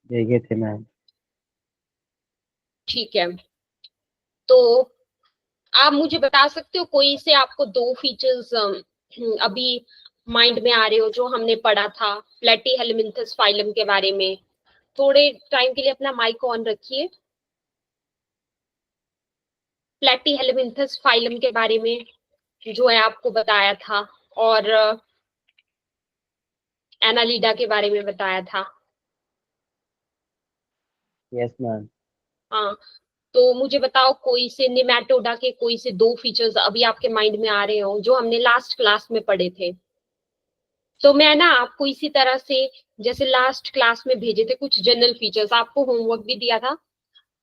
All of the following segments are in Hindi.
देखे थे मैम। ठीक है, तो आप मुझे बता सकते हो कोई से आपको दो फीचर्स अभी माइंड में आ रहे हो जो हमने पढ़ा था प्लेटीहेलमिन्थस फाइलम के बारे में? थोड़े टाइम के लिए अपना माइक ऑन रखिए। प्लेटीहेलमिन्थस फाइलम के बारे में जो है आपको बताया था, और एनालिडा के बारे में बताया था। Yes ma'am. हाँ, तो मुझे बताओ कोई से निमेटोडा के कोई से दो फीचर्स अभी आपके माइंड में आ रहे हो जो हमने लास्ट क्लास में पढ़े थे। तो मैं ना आपको इसी तरह से, जैसे लास्ट क्लास में भेजे थे कुछ जनरल फीचर्स, आपको होमवर्क भी दिया था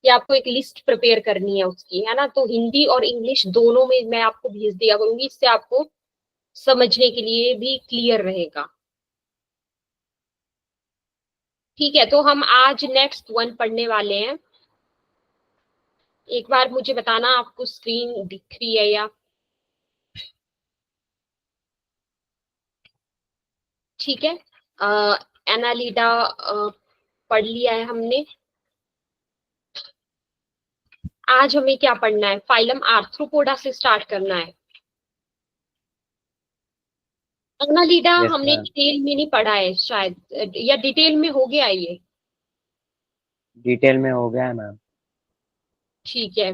कि आपको एक लिस्ट प्रिपेयर करनी है उसकी, है ना? तो हिंदी और इंग्लिश दोनों में मैं आपको भेज दिया करूंगी, इससे आपको समझने के लिए भी क्लियर रहेगा। ठीक है, तो हम आज नेक्स्ट वन पढ़ने वाले हैं। एक बार मुझे बताना आपको स्क्रीन दिख रही है या? ठीक है, एनालिडा पढ़ लिया है हमने। आज हमें क्या पढ़ना है? फाइलम आर्थ्रोपोडा से स्टार्ट करना है। एनालिडा यस हमने मैम। डिटेल में नहीं पढ़ा है शायद, या डिटेल में हो गया ये? डिटेल में हो गया है मैम। ठीक है,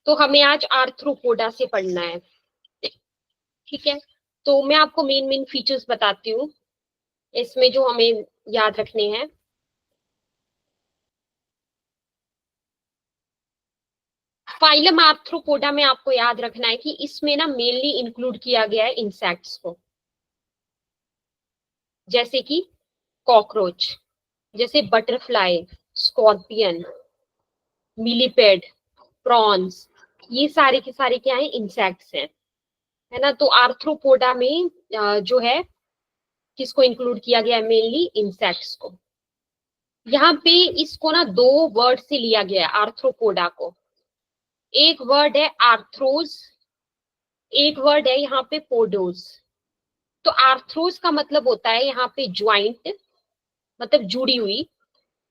तो हमें आज आर्थ्रोपोडा से पढ़ना है। ठीक है, तो मैं आपको मेन मेन फीचर्स बताती हूँ इसमें जो हमें याद रखने हैं। फाइलम आर्थ्रोपोडा में आपको याद रखना है कि इसमें ना मेनली इंक्लूड किया गया है इंसेक्ट्स को, जैसे कि कॉकरोच, जैसे बटरफ्लाई, स्कॉर्पियन, मिलीपेड, प्रॉन्स, ये सारे के सारे क्या है? इंसेक्ट्स हैं, है ना? तो आर्थ्रोपोडा में जो है किसको इंक्लूड किया गया है? मेनली इंसेक्ट्स को। यहाँ पे इसको ना दो वर्ड से लिया गया है आर्थ्रोपोडा को। एक वर्ड है आर्थ्रोज, एक वर्ड है यहाँ पे पोडोज। तो आर्थ्रोज का मतलब होता है यहाँ पे ज्वाइंट, मतलब जुड़ी हुई।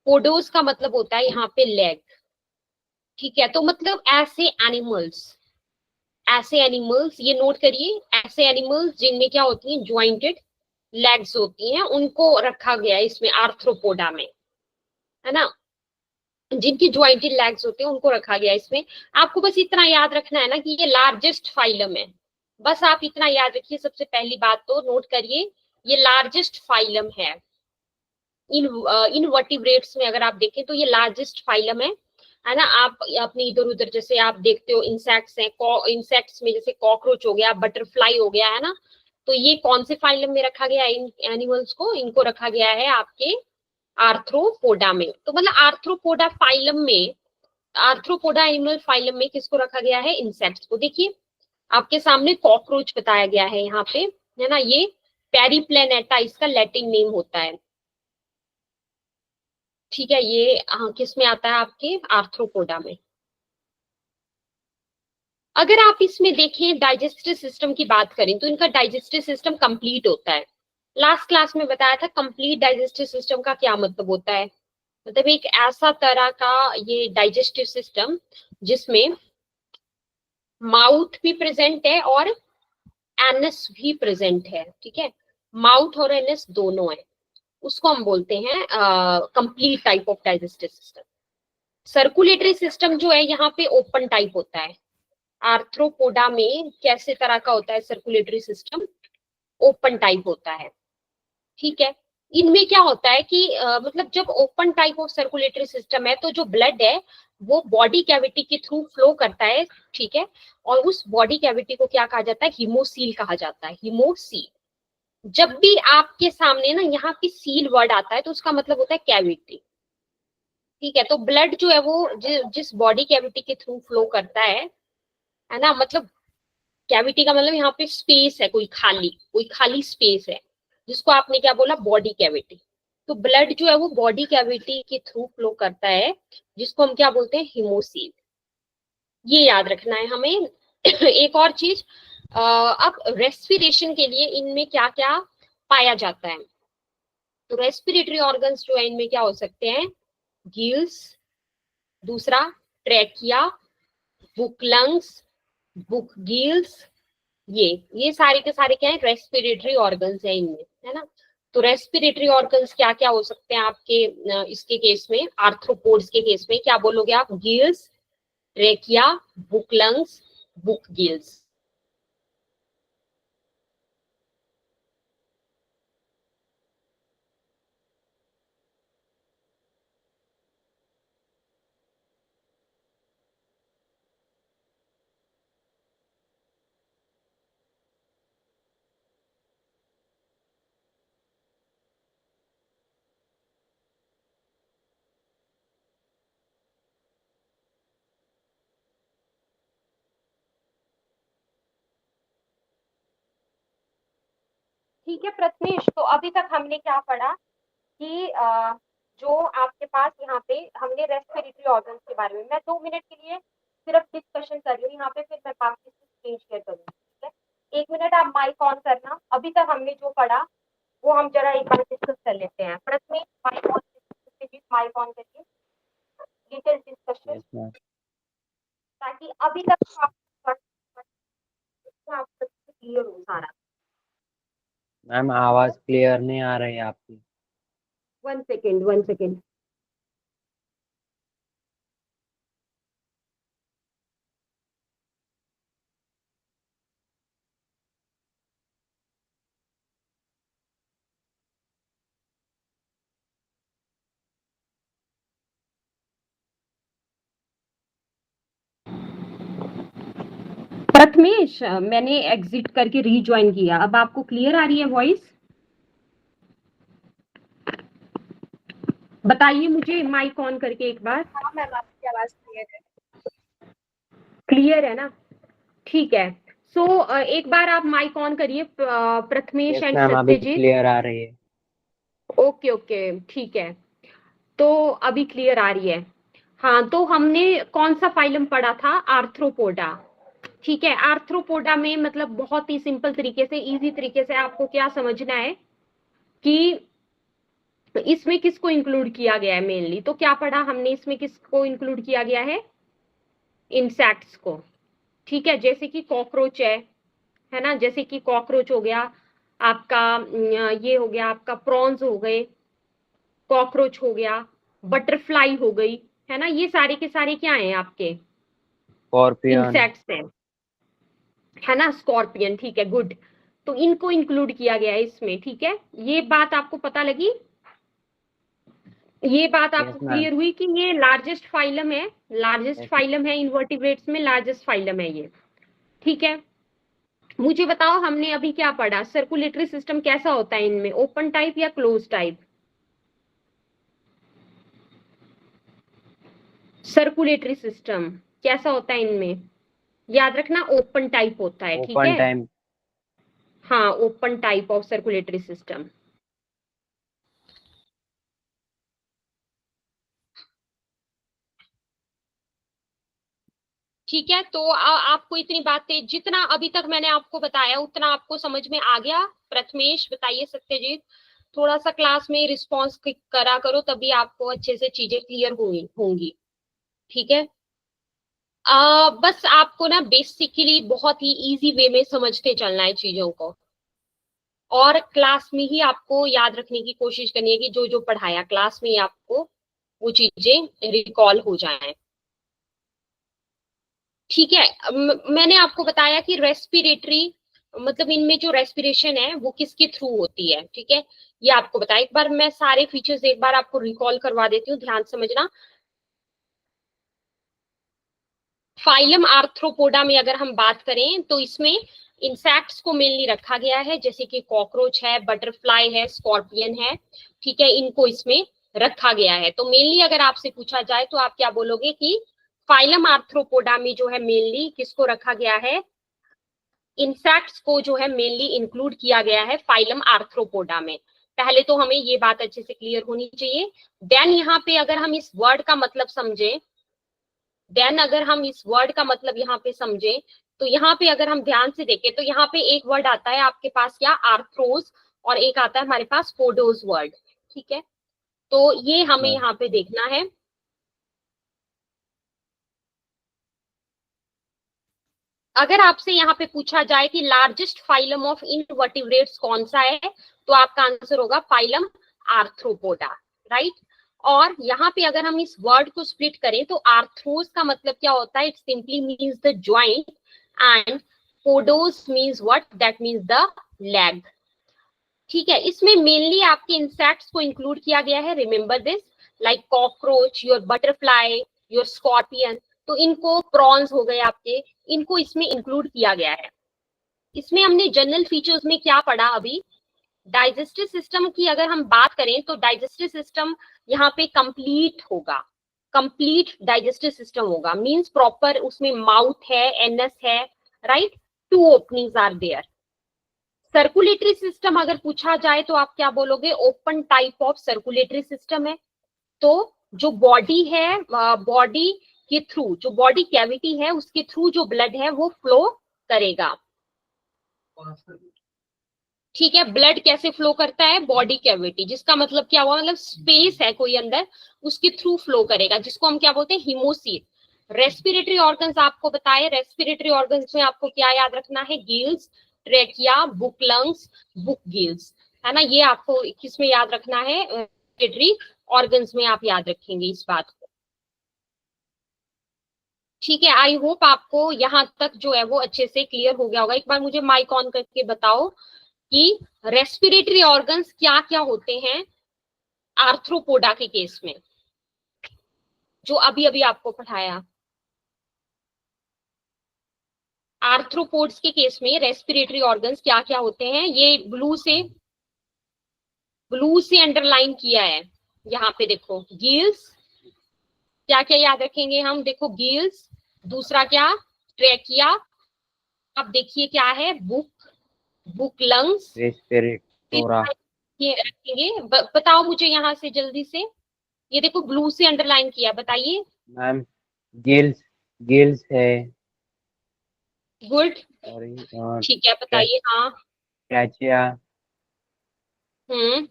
पोडोज का मतलब होता है यहाँ पे लेग। ठीक है, तो मतलब ऐसे एनिमल्स ये नोट करिए, ऐसे एनिमल्स जिनमें क्या होती है? ज्वाइंटेड लेग्स होती हैं, उनको रखा गया है इसमें आर्थ्रोपोडा में, है ना? जिनकी ज्वाइंटेड लेग्स होते हैं उनको रखा गया है इसमें। आपको बस इतना याद रखना है ना कि ये लार्जेस्ट फाइलम है। बस आप इतना याद रखिए, सबसे पहली बात तो नोट करिए, ये लार्जेस्ट फाइलम है। इन इनवर्टिब्रेट्स में अगर आप देखें तो ये लार्जेस्ट फाइलम है ना? आप अपने इधर उधर जैसे आप देखते हो इंसेक्ट्स हैं, इंसेक्ट्स में जैसे कॉकरोच हो गया, बटरफ्लाई हो गया, है ना? तो ये कौन से फाइलम में रखा गया है इन एनिमल्स को? इनको रखा गया है आपके आर्थ्रोपोडा में। तो मतलब आर्थ्रोपोडा फाइलम में, आर्थ्रोपोडा एनिमल फाइलम में किसको रखा गया है? इंसेक्ट्स को। देखिए आपके सामने कॉकरोच बताया गया है यहाँ पे, है ना? ये पेरिप्लेनेटा इसका लैटिन नेम होता है। ठीक है, ये किस में आता है? आपके आर्थ्रोपोडा में। अगर आप इसमें देखें डाइजेस्टिव सिस्टम की बात करें तो इनका डाइजेस्टिव सिस्टम कंप्लीट होता है। लास्ट क्लास में बताया था कंप्लीट डाइजेस्टिव सिस्टम का क्या मतलब होता है। मतलब एक ऐसा तरह का ये डाइजेस्टिव सिस्टम जिसमें माउथ भी प्रेजेंट है और एनस भी प्रेजेंट है। ठीक है, माउथ और एनस दोनों है, उसको हम बोलते हैं complete type of digestive system. Circulatory system जो है यहाँ पे ओपन टाइप होता है। आर्थ्रोपोडा में कैसे तरह का होता है सर्कुलेटरी सिस्टम? ओपन टाइप होता है। ठीक है, इनमें क्या होता है कि मतलब जब open type of circulatory system है तो जो ब्लड है वो बॉडी कैविटी के थ्रू फ्लो करता है। ठीक है, और उस बॉडी कैविटी को क्या कहा जाता है? हीमोसील कहा जाता है, हीमोसील। जब भी आपके सामने ना यहाँ पे सील वर्ड आता है तो उसका मतलब होता है कैविटी। ठीक है, तो ब्लड जो है वो जिस बॉडी कैविटी के थ्रू फ्लो करता है ना? मतलब कैविटी का मतलब यहाँ पे स्पेस है, कोई खाली स्पेस है, जिसको आपने क्या बोला? Body cavity. तो ब्लड जो है वो बॉडी कैविटी के थ्रू फ्लो करता है, जिसको हम क्या बोलते हैं? हिमोसील। ये याद रखना है हमें। एक और चीज, अब रेस्पिरेशन के लिए इनमें क्या क्या पाया जाता है? तो रेस्पिरेटरी ऑर्गन्स जो है इनमें क्या हो सकते हैं? गिल्स, दूसरा trachea, book lungs, book gills, ये सारे के सारे क्या है, रेस्पिरेटरी ऑर्गन्स है इनमें, है ना। तो रेस्पिरेटरी ऑर्गन्स क्या क्या हो सकते हैं आपके इसके केस में, आर्थ्रोपोड्स के केस में, क्या बोलोगे आप, gills, trachea, book lungs, book gills. ठीक है प्रथमेश, तो अभी तक हमने क्या पढ़ा कि जो आपके पास यहाँ पे हमने रेस्पिरेटरी ऑर्गन्स के बारे में, मैं 2 मिनट के लिए सिर्फ डिस्कशन कर रही हूँ यहाँ पे, फिर मैं बाकी स्क्रीन शेयर करूंगी, ठीक है। 1 मिनट आप माइक ऑन करना। अभी तक हमने जो पढ़ा वो हम जरा एक बार डिस्कस कर लेते हैं। प्रथमेश माइक ऑन करके डिटेल डिस्कशन, यस मैम। ताकि अभी तक आपको क्लियर हो सारा। मैम आवाज क्लियर नहीं आ रही है आपकी। 1 सेकेंड 1 सेकेंड। प्रथमेश, मैंने एग्जिट करके रीज्वाइन किया, अब आपको क्लियर आ रही है वॉइस? बताइए मुझे माइक ऑन करके एक बार। हाँ मैम, आपकी आवाज क्लियर है। क्लियर है ना? ठीक है। सो एक बार आप माइक ऑन करिए प्रथमेश यस एंड मैम, अभी सत्यजीत। क्लियर आ रही है। ओके ओके, ठीक है। तो अभी क्लियर आ रही है। हाँ, तो हमने कौन सा फाइलम पढ़ा था, आर्थ्रोपोडा। ठीक है, आर्थ्रोपोडा में मतलब बहुत ही सिंपल तरीके से, इजी तरीके से आपको क्या समझना है कि इसमें किसको इंक्लूड किया गया है मेनली। तो क्या पढ़ा हमने, इसमें किसको इंक्लूड किया गया है, इंसेक्ट्स को। ठीक है, जैसे कि कॉकरोच है ना, जैसे कि कॉकरोच हो गया आपका, ये हो गया आपका, प्रॉन्स हो गए, कॉकरोच हो गया, बटरफ्लाई हो गई, है ना, ये सारे के सारे क्या हैं आपके, स्कॉर्पियन। इंसेक्ट्स हैं, है ना, स्कॉर्पियन, ठीक है, गुड। तो इनको इंक्लूड किया गया है इसमें, ठीक है। ये बात आपको पता लगी, ये बात यस आपको मैम। क्लियर हुई कि ये लार्जेस्ट फाइलम है, लार्जेस्ट यस फाइलम है इन्वर्टिब्रेट्स में, लार्जेस्ट फाइलम है ये, ठीक है। मुझे बताओ हमने अभी क्या पढ़ा, सर्कुलेटरी सिस्टम कैसा होता है इनमें, ओपन टाइप या क्लोज टाइप? सर्कुलेटरी सिस्टम कैसा होता है इनमें, याद रखना ओपन टाइप होता है, ठीक ओपन है। टाइम। हाँ, open type of circulatory system. ठीक है, तो आपको इतनी बातें, जितना अभी तक मैंने आपको बताया उतना आपको समझ में आ गया? प्रथमेश बताइए, सत्यजीत थोड़ा सा क्लास में रिस्पॉन्स करा करो, तभी आपको अच्छे से चीजें क्लियर होंगी। ठीक है, बस आपको ना बेसिकली बहुत ही इजी वे में समझते चलना है चीजों को, और क्लास में ही आपको याद रखने की कोशिश करनी है कि जो जो पढ़ाया क्लास में ही आपको वो चीजें रिकॉल हो जाएं। ठीक है, मैंने आपको बताया कि रेस्पिरेटरी मतलब इनमें जो रेस्पिरेशन है वो किसके थ्रू होती है, ठीक है, ये आपको बताया। एक बार मैं सारे फीचर्स एक बार आपको रिकॉल करवा देती हूँ, ध्यान समझना। फाइलम आर्थ्रोपोडा में अगर हम बात करें तो इसमें इंसेक्ट्स को मेनली रखा गया है, जैसे कि कॉकरोच है, बटरफ्लाई है, स्कॉर्पियन है, ठीक है, इनको इसमें रखा गया है। तो मेनली अगर आपसे पूछा जाए तो आप क्या बोलोगे कि फाइलम आर्थ्रोपोडा में जो है मेनली किसको रखा गया है, इंसेक्ट्स को जो है मेनली इंक्लूड किया गया है फाइलम आर्थ्रोपोडा में। पहले तो हमें ये बात अच्छे से क्लियर होनी चाहिए। देन यहाँ पे अगर हम इस वर्ड का मतलब समझें, देन अगर हम इस वर्ड का मतलब यहाँ पे समझें, तो यहाँ पे अगर हम ध्यान से देखें तो यहाँ पे एक वर्ड आता है आपके पास क्या, आर्थ्रोज, और एक आता है हमारे पास पोडोज वर्ड, ठीक है। तो ये हमें मैम। यहाँ पे देखना है अगर आपसे यहाँ पे पूछा जाए कि लार्जेस्ट फाइलम ऑफ इनवर्टिब्रेट्स कौन सा है, तो आपका आंसर होगा फाइलम आर्थ्रोपोडा, राइट। और यहाँ पे अगर हम इस वर्ड को स्प्लिट करें तो आर्थ्रोस का मतलब क्या होता है, it simply means the joint, and पोडोस means what, that means the leg. ठीक है, इसमें मेनली आपके इंसेक्ट्स को इंक्लूड किया गया है, remember this, like cockroach, your butterfly, your scorpion, तो इनको, प्रॉन्स हो गए आपके, इनको इसमें इंक्लूड किया गया है। इसमें हमने जनरल फीचर्स में क्या पढ़ा अभी, डाइजेस्टिव सिस्टम की अगर हम बात करें तो डाइजेस्टिव सिस्टम यहाँ पे कंप्लीट होगा, कंप्लीट डाइजेस्टिव सिस्टम होगा, मींस प्रॉपर उसमें माउथ है, एनस है, right, 2 openings are there. Circulatory system अगर पूछा जाए तो आप क्या बोलोगे, open type of circulatory system है। तो जो बॉडी है, बॉडी के थ्रू, जो बॉडी कैविटी है उसके थ्रू जो ब्लड है वो फ्लो करेगा। ठीक है, ब्लड कैसे फ्लो करता है, बॉडी कैविटी, जिसका मतलब क्या हुआ, मतलब स्पेस है कोई अंदर, उसके थ्रू फ्लो करेगा, जिसको हम क्या बोलते हैं, हिमोसील। रेस्पिरेटरी ऑर्गन्स आपको बताए, रेस्पिरेटरी ऑर्गन्स में आपको क्या याद रखना है, gills, trachea, book lungs, book gills, है ना, ये आपको किसमें याद रखना है, रेस्पिरेटरी ऑर्गन्स में आप याद रखेंगे इस बात को। ठीक है, आई होप आपको यहाँ तक जो है वो अच्छे से क्लियर हो गया होगा। एक बार मुझे माइक ऑन करके बताओ कि रेस्पिरेटरी ऑर्गन्स क्या क्या होते हैं आर्थ्रोपोडा के केस में, जो अभी अभी आपको पढ़ाया। आर्थ्रोपोड्स के केस में रेस्पिरेटरी ऑर्गन्स क्या क्या होते हैं, ये ब्लू से अंडरलाइन किया है, यहाँ पे देखो, गिल्स, क्या क्या याद रखेंगे हम, देखो गिल्स, दूसरा क्या, ट्रेकिया, अब देखिए क्या है, बुक लंग्स, रेस्पिरेटोरा, ये रखेंगे। बताओ मुझे यहाँ से जल्दी से, ये देखो ब्लू से अंडरलाइन किया, बताइए। मैम गिल्स, गिल्स है, गुड, सॉरी, ठीक है, बताइए। हाँ, ट्रैचिया, हम्म,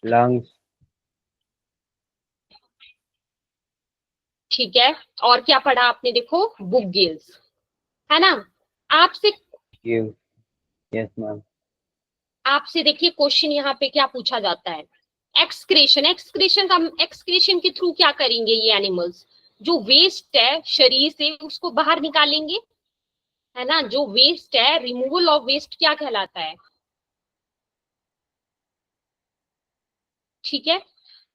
लंग्स, ठीक है, और क्या पढ़ा आपने, देखो बुक गिल्स, है ना। आपसे गिल्स, यस मैम। आपसे देखिए क्वेश्चन यहाँ पे क्या पूछा जाता है, एक्सक्रेशन, एक्सक्रेशन के थ्रू क्या करेंगे ये एनिमल्स, जो वेस्ट है शरीर से उसको बाहर निकालेंगे, है ना, जो वेस्ट है, रिमूवल ऑफ वेस्ट क्या कहलाता है, ठीक है,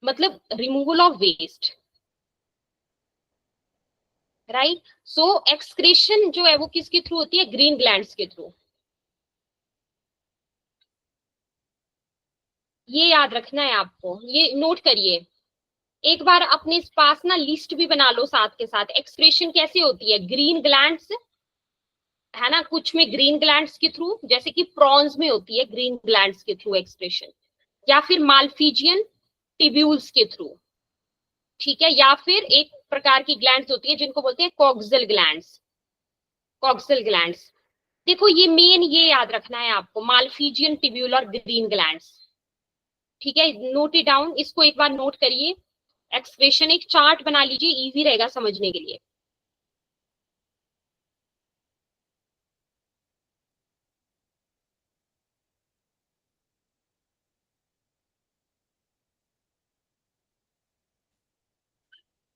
मतलब removal of waste, right. So excretion जो है वो किसके थ्रू होती है, ग्रीन ग्लैंड्स के थ्रू, ये याद रखना है आपको, ये नोट करिए। एक बार अपने पास ना लिस्ट भी बना लो साथ के साथ, एक्सक्रेशन कैसे होती है, ग्रीन ग्लैंड्स, है ना, कुछ में ग्रीन ग्लैंड्स के थ्रू, जैसे कि प्रॉन्स में होती है ग्रीन ग्लैंड्स के थ्रू एक्सक्रेशन, या फिर मालफिजियन टिब्यूल्स के थ्रू, ठीक है, या फिर एक प्रकार की ग्लैंड्स होती है जिनको बोलते हैं कॉक्सियल ग्लैंड्स, कॉक्सियल ग्लैंड्स। देखो ये मेन, ये याद रखना है आपको, मालफिजियन टिब्यूल और ग्रीन ग्लैंड्स, ठीक है, नोट इट डाउन, इसको एक बार नोट करिए। एक्सप्रेशन एक चार्ट बना लीजिए, इजी रहेगा समझने के लिए।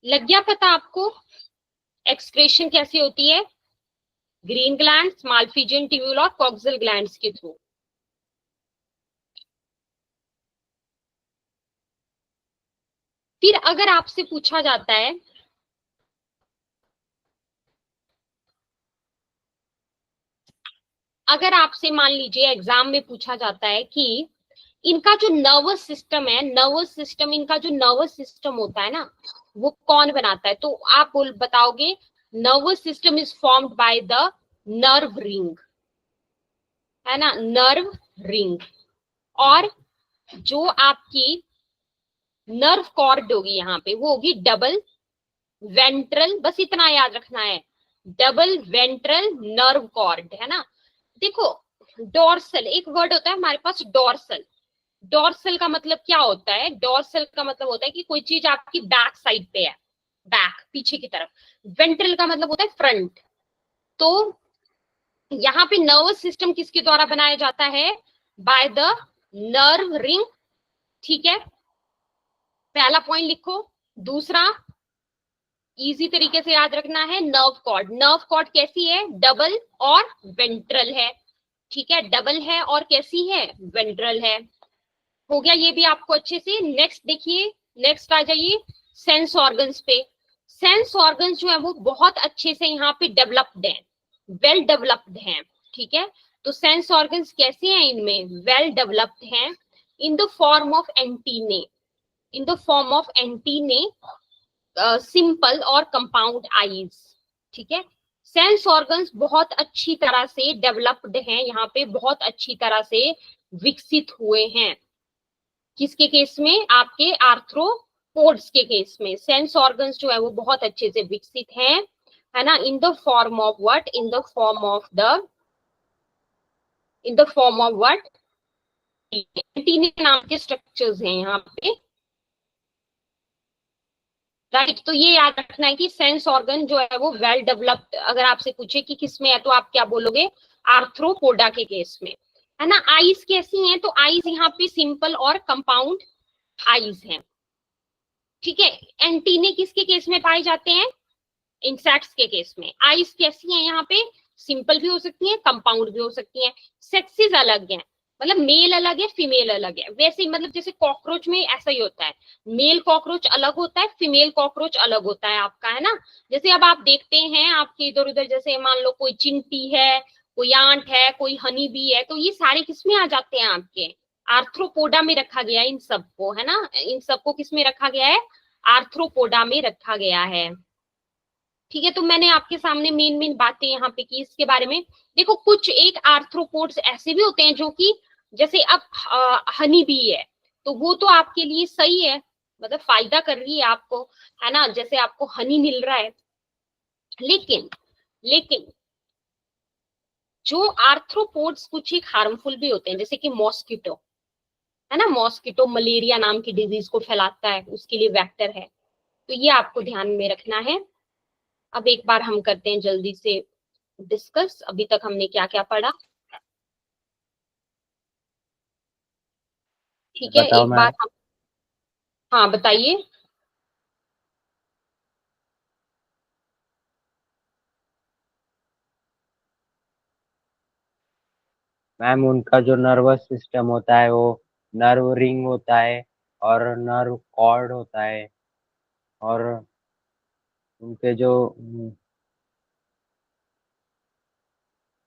लग गया पता आपको एक्सक्रेशन कैसे होती है, ग्रीन ग्लैंड्स, मालफिजियन टिब्यूल और कॉक्सियल ग्लैंड्स के थ्रू। फिर अगर आपसे पूछा जाता है, अगर आपसे मान लीजिए एग्जाम में पूछा जाता है कि इनका जो नर्वस सिस्टम है, नर्वस सिस्टम, इनका जो नर्वस सिस्टम होता है ना, वो कौन बनाता है, तो आप बताओगे nervous system is formed by the nerve ring, है ना, नर्व रिंग। और जो आपकी नर्व कॉर्ड होगी यहाँ पे वो होगी डबल वेंट्रल, बस इतना याद रखना है, डबल वेंट्रल नर्व कॉर्ड, है ना। देखो डोर्सल एक वर्ड होता है हमारे पास, डोर्सल, डोर्सल का मतलब क्या होता है, डोर्सल का मतलब होता है कि कोई चीज आपकी बैक साइड पे है, बैक, पीछे की तरफ। वेंट्रल का मतलब होता है फ्रंट, तो यहाँ पे नर्वस सिस्टम किसके द्वारा बनाया जाता है? By the nerve ring. ठीक है, पहला पॉइंट लिखो। दूसरा इजी तरीके से याद रखना है, नर्व कॉर्ड। नर्व कॉर्ड कैसी है? डबल और वेंट्रल है। ठीक है, डबल है और कैसी है? वेंट्रल है। हो गया ये भी आपको अच्छे से। नेक्स्ट देखिए, नेक्स्ट आ जाइए सेंस ऑर्गन्स पे। सेंस ऑर्गन्स जो है वो बहुत अच्छे से यहाँ पे डेवलप्ड है, वेल डेवलप्ड हैं। ठीक है, तो सेंस ऑर्गन्स कैसे हैं? इनमें वेल डेवलप्ड हैं in the form of antennae, in the form of antennae, simple और कंपाउंड आईज। ठीक है, सेंस ऑर्गन्स बहुत अच्छी तरह से डेवलप्ड हैं, यहाँ पे बहुत अच्छी तरह से विकसित हुए हैं। किसके केस में? आपके आर्थ्रोपोड्स के केस में सेंस ऑर्गन्स जो है वो बहुत अच्छे से विकसित हैं, है ना, in the form of what? In the form of the, in the form of what? Antennae नाम के स्ट्रक्चर्स हैं यहाँ पे। राइट, तो ये याद रखना है कि सेंस ऑर्गन जो है वो वेल डेवलप्ड, अगर आपसे पूछे कि किसमें है तो आप क्या बोलोगे? आर्थ्रोपोडा के केस में, है ना। आईज कैसी हैं? तो आईज यहाँ पे सिंपल और कंपाउंड आईज हैं। ठीक है, एंटीने किसके केस में पाए जाते हैं? इंसेक्ट्स के केस में। आईज कैसी हैं यहाँ पे? सिंपल भी हो सकती हैं, कंपाउंड भी हो सकती हैं। सेक्सेस अलग हैं, मतलब मेल अलग है, फीमेल अलग है। वैसे ही मतलब जैसे कॉकरोच में ऐसा ही होता है, मेल कॉकरोच अलग होता है, फीमेल कॉकरोच अलग होता है आपका, है ना। जैसे अब आप देखते हैं आपके इधर उधर, जैसे मान लो कोई चिंटी है, कोई आंट है, कोई हनी बी है, तो ये सारे किसमें आ जाते हैं? आपके आर्थ्रोपोडा में रखा गया है इन सबको, है ना। इन सबको किसमें रखा गया है? आर्थ्रोपोडा में रखा गया है। ठीक है, तो मैंने आपके सामने मेन मेन बातें यहाँ पे की इसके बारे में। देखो, कुछ एक आर्थ्रोपोड्स ऐसे भी होते हैं जो कि, जैसे अब हनी बी है, तो वो तो आपके लिए सही है, मतलब फायदा कर रही है आपको, है ना, जैसे आपको हनी मिल रहा है। लेकिन लेकिन जो आर्थ्रोपोड्स कुछ एक हार्मफुल भी होते हैं, जैसे कि मॉस्किटो, है ना। मॉस्किटो मलेरिया नाम की डिजीज को फैलाता है, उसके लिए वेक्टर है, तो ये आपको ध्यान में रखना है। अब एक बार हम करते हैं जल्दी से डिस्कस, अभी तक हमने क्या क्या पढ़ा। ठीक है, बताओ एक बार मैम। हम, हाँ बताइए। मैम उनका जो नर्वस सिस्टम होता है वो नर्व रिंग होता है और नर्व कॉर्ड होता है, और उनके जो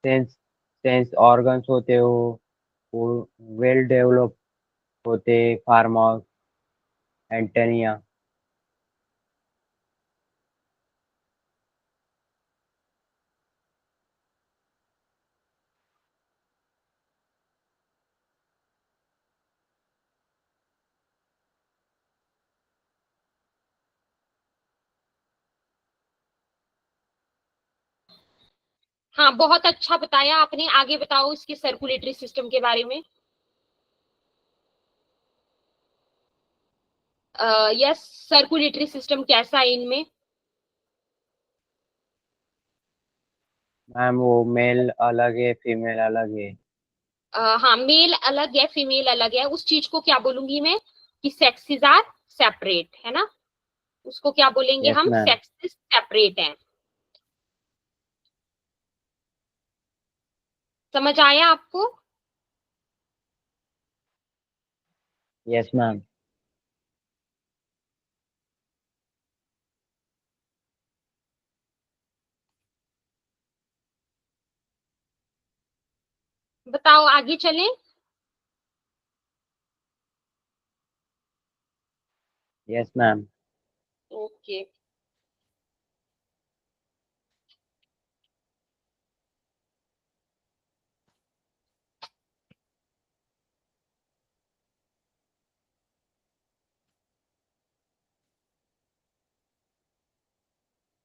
सेंस सेंस ऑर्गन्स होते हैं वो वेल डेवलप होते, फार्म ऑफ एंटेनिया। हाँ, बहुत अच्छा बताया आपने। आगे बताओ इसके सर्कुलेटरी सिस्टम के बारे में। यस, सर्कुलेटरी सिस्टम कैसा है इनमें? मैम वो मेल अलग है, फीमेल अलग है। हाँ, मेल अलग है, फीमेल अलग है। उस चीज को क्या बोलूंगी मैं? कि सेक्सेस आर सेपरेट, है ना। उसको क्या बोलेंगे यस हम? मैम। सेक्सेस सेपरेट हैं। समझ आया आपको? Yes ma'am. बताओ आगे चलें। Yes ma'am. ओके,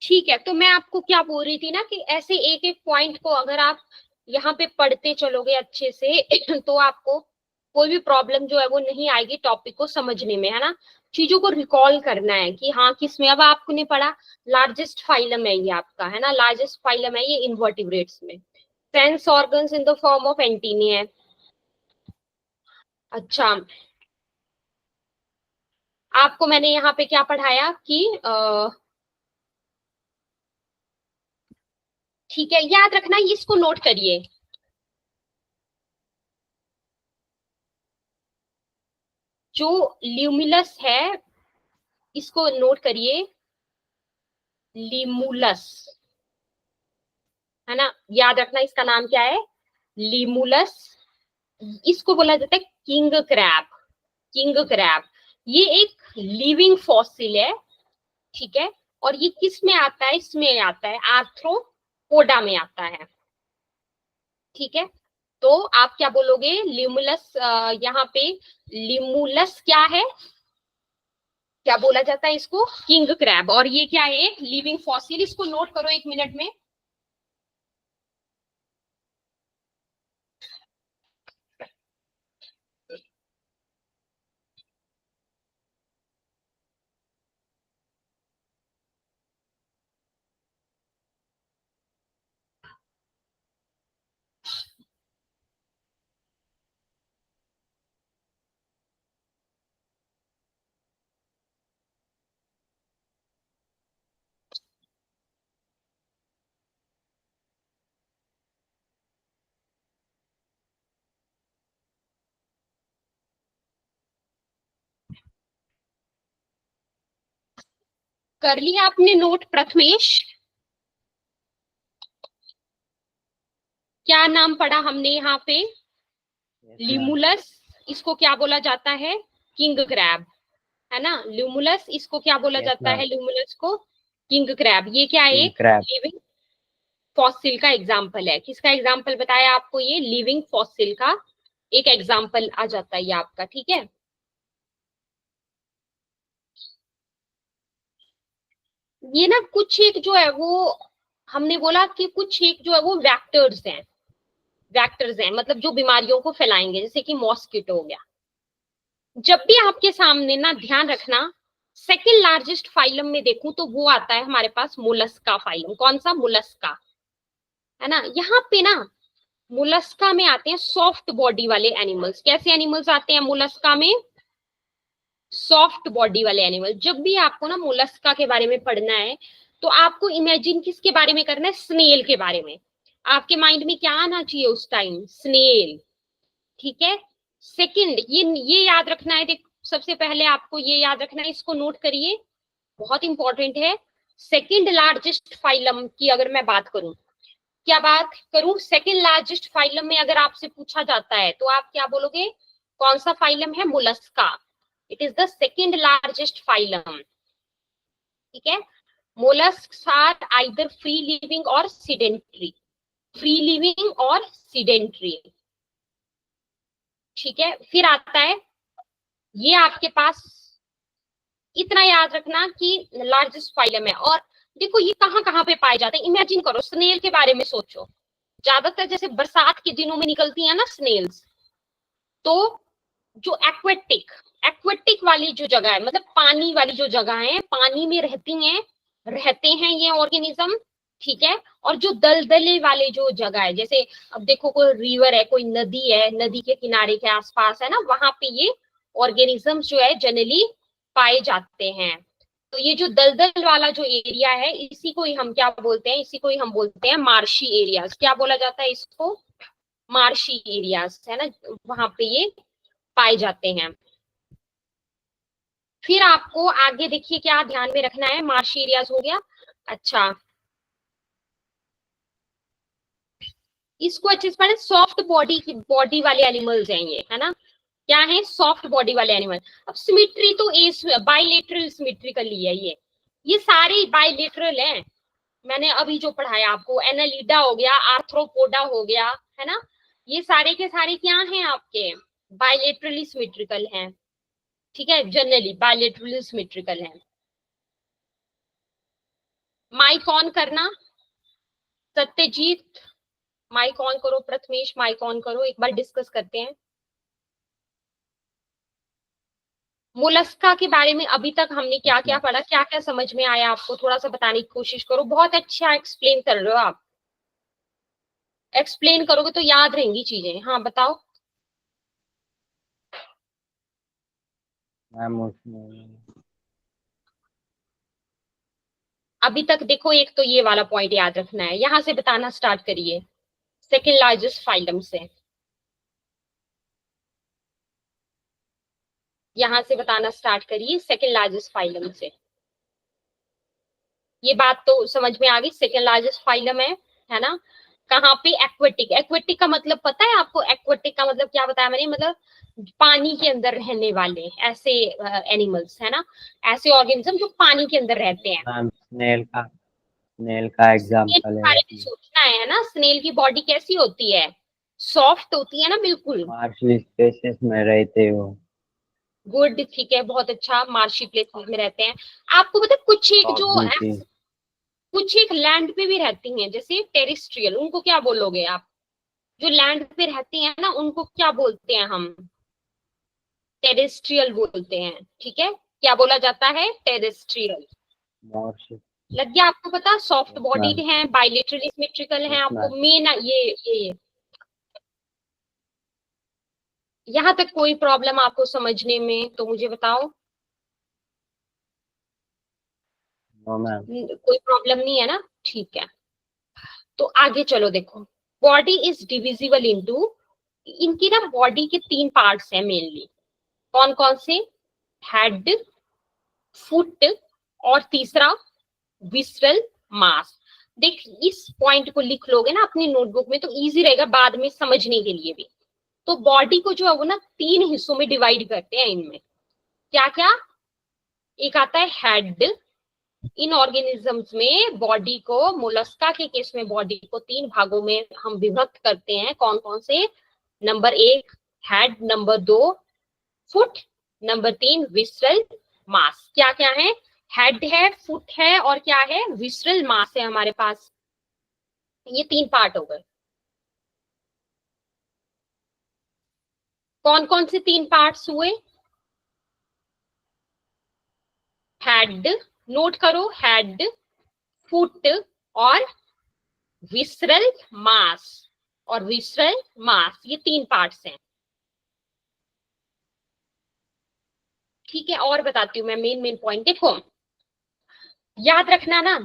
ठीक है। तो मैं आपको क्या बोल रही थी ना, कि ऐसे एक एक पॉइंट को अगर आप यहाँ पे पढ़ते चलोगे अच्छे से तो आपको कोई भी प्रॉब्लम जो है वो नहीं आएगी टॉपिक को समझने में, है ना। चीजों को रिकॉल करना है कि हाँ किसमें। अब आपने पढ़ा लार्जेस्ट फाइलम है ये आपका, है ना, लार्जेस्ट फाइलम है ये इनवर्टिब्रेट्स में। Sense organs in the form of antennae है। अच्छा, आपको मैंने यहाँ पे क्या पढ़ाया कि ठीक है, याद रखना, इसको नोट करिए। जो ल्यूमिनस है इसको नोट करिए, लिमुलस, है ना, याद रखना इसका नाम क्या है, लिमुलस। इसको बोला जाता है किंग क्रैब। किंग क्रैब ये एक लिविंग फॉसिल है, ठीक है, और ये किस में आता है, इसमें आता है आर्थ्रोपोडा में आता है, ठीक है। तो आप क्या बोलोगे, लिमुलस, यहाँ पे लिमुलस क्या है, क्या बोला जाता है इसको, किंग क्रैब, और ये क्या है, लिविंग फॉसिल। इसको नोट करो 1 मिनट में। कर लिया आपने नोट प्रथमेश? क्या नाम पढ़ा हमने यहाँ पे, लिमुलस, इसको क्या बोला जाता है, किंग क्रैब, है ना, लिमुलस, इसको क्या बोला यस जाता मैम, है, लिमुलस को किंग क्रैब। ये क्या है, किंग एक क्रैब। लिविंग फॉसिल का एग्जाम्पल है। किसका एग्जाम्पल बताया आपको, ये लिविंग फॉसिल का एक एग्जाम्पल आ जाता है ये आपका, ठीक है। ये ना कुछ एक जो है वो, हमने बोला कि कुछ एक जो है वो वेक्टर्स हैं, वेक्टर्स हैं मतलब जो बीमारियों को फैलाएंगे, जैसे कि मॉस्किटो हो गया। जब भी आपके सामने ना, ध्यान रखना, सेकेंड लार्जेस्ट फाइलम में देखूं तो वो आता है हमारे पास मोलस्का फाइलम। कौन सा, मोलस्का, है ना। यहाँ पे ना मोलस्का में आते हैं सॉफ्ट बॉडी वाले एनिमल्स। कैसे एनिमल्स आते हैं मोलस्का में, सॉफ्ट बॉडी वाले एनिमल। जब भी आपको ना मोलस्का के बारे में पढ़ना है तो आपको इमेजिन किसके बारे में करना है, स्नेल के बारे में। आपके माइंड में क्या आना चाहिए उस टाइम, स्नेल, ठीक है। सेकंड, ये याद रखना है, देख सबसे पहले आपको ये याद रखना है, इसको नोट करिए, बहुत इंपॉर्टेंट है। सेकंड लार्जेस्ट फाइलम की अगर मैं बात करूं, क्या बात करूं, सेकंड लार्जेस्ट फाइलम में अगर आपसे पूछा जाता है तो आप क्या बोलोगे, कौन सा फाइलम है, mollusca. It is the second largest phylum, ठीक है। Molluscs are either free living और सीडेंट्री, फ्री लिविंग और सीडेंट्री, ठीक है। फिर आता है ये आपके पास, इतना याद रखना कि लार्जेस्ट फाइलम है। और देखो ये कहाँ कहाँ पे पाए जाते हैं, इमेजिन करो, स्नेल के बारे में सोचो। ज्यादातर जैसे बरसात के दिनों में निकलती है ना स्नेल्स, तो जो एक्वेटिक, एक्वेटिक वाली जो जगह है, मतलब पानी वाली जो जगह है, पानी में रहती हैं, रहते हैं ये ऑर्गेनिज्म, ठीक है। और जो दलदले वाले जो जगह है, जैसे अब देखो कोई रिवर है, कोई नदी है, नदी के किनारे के आसपास है ना, वहां पे ये ऑर्गेनिजम्स जो है जनरली पाए जाते हैं। तो ये जो दलदल वाला जो एरिया है, इसी को ही हम क्या बोलते हैं, इसी को ही हम बोलते हैं मार्शी एरियाज। क्या बोला जाता है इसको, मार्शी एरियाज, है ना, वहां पे ये पाए जाते हैं। फिर आपको आगे देखिए क्या ध्यान में रखना है, मार्शी एरियाज हो गया। अच्छा, इसको अच्छे से पढ़े, सॉफ्ट बॉडी की बॉडी वाले एनिमल्स हैं ये, है ना, क्या है, सॉफ्ट बॉडी वाले एनिमल। अब सिमिट्री तो बाइलेटरल सिमिट्री कर ली है ये सारे बाइलेटरल हैं। मैंने अभी जो पढ़ाया आपको, एनालिडा हो गया, आर्थ्रोपोडा हो गया, है ना, ये सारे के सारे क्या हैं आपके, बाइलेटरली सिमिट्रिकल हैं, ठीक है, जनरली बाइलेटरली सिमिट्रिकल हैं। माइक ऑन करना, सत्यजीत माइक ऑन करो, प्रथमेश माइक ऑन करो, एक बार डिस्कस करते हैं। मोलस्का के बारे में अभी तक हमने क्या क्या पढ़ा, क्या क्या समझ में आया आपको, थोड़ा सा बताने की कोशिश करो। बहुत अच्छा एक्सप्लेन कर रहे हो आप, एक्सप्लेन करोगे तो याद रहेंगी चीजें। हाँ बताओ। मैम उसमें अभी तक देखो, एक तो ये वाला पॉइंट याद रखना है, यहां से बताना स्टार्ट करिए, सेकेंड लार्जेस्ट फाइलम से, यहां से बताना स्टार्ट करिए, सेकेंड लार्जेस्ट फाइलम से। ये बात तो समझ में आ गई, सेकेंड लार्जेस्ट फाइलम है ना। कहाँ पे? एक्वेटिक। एक्वेटिक का मतलब पता है आपको? एक्वेटिक का मतलब क्या बताया मैंने? मतलब पानी के अंदर रहने वाले ऐसे एनिमल्स, है ना, ऐसे ऑर्गेनिज्म जो पानी के अंदर रहते हैं। मैम स्नेल का स्नेल के एग्जांपल है बारे में कि सोचना है ना, स्नेल की बॉडी कैसी होती है? सॉफ्ट होती है ना, बिल्कुल। मार्शल स्पेसेस में रहते हो, गुड, ठीक है, बहुत अच्छा, मार्शी प्लेसेस में रहते हैं। आपको पता है कुछ एक सॉफ्ट जो ब्यूटी। कुछ एक लैंड पे भी रहती हैं, जैसे टेरिस्ट्रियल, उनको क्या बोलोगे आप? जो लैंड पे रहती हैं ना, उनको क्या बोलते हैं हम? टेरेस्ट्रियल बोलते हैं, ठीक है। क्या बोला जाता है? टेरेस्ट्रियल। मार्शल। लग गया आपको पता? Soft yes bodied ma'am. हैं, बाइलेटरली सिमेट्रिकल हैं, यस आपको मैम। मेन ये यहाँ तक कोई प्रॉब्लम आपको समझने में तो मुझे बताओ। No ma'am. कोई प्रॉब्लम नहीं है ना, ठीक है। तो आगे चलो, देखो, बॉडी इज डिविजिबल इनटू, इनकी ना बॉडी के तीन पार्ट्स हैं मेनली। कौन कौन से? हेड, फुट, और तीसरा विसरल मास। देख, इस पॉइंट को लिख लोगे ना अपनी नोटबुक में तो इजी रहेगा बाद में समझने के लिए भी। तो बॉडी को जो है वो ना तीन हिस्सों में डिवाइड करते हैं इनमें। क्या क्या? एक आता है हेड। इन ऑर्गेनिजम्स में बॉडी को, मोलस्का के केस में बॉडी को तीन भागों में हम विभक्त करते हैं। कौन कौन से? नंबर एक हेड, नंबर दो फुट, नंबर तीन विसरल मास। क्या क्या है? हेड है, फुट है, और क्या है? विसरल मास है हमारे पास। ये तीन पार्ट हो गए। कौन कौन से तीन पार्ट्स हुए? हेड, नोट करो, हेड, फुट और विसरल मास। और विसरल मास, ये तीन पार्ट्स हैं, ठीक है। और बताती हूँ मैं मेन मेन पॉइंट। देखो, याद रखना ना,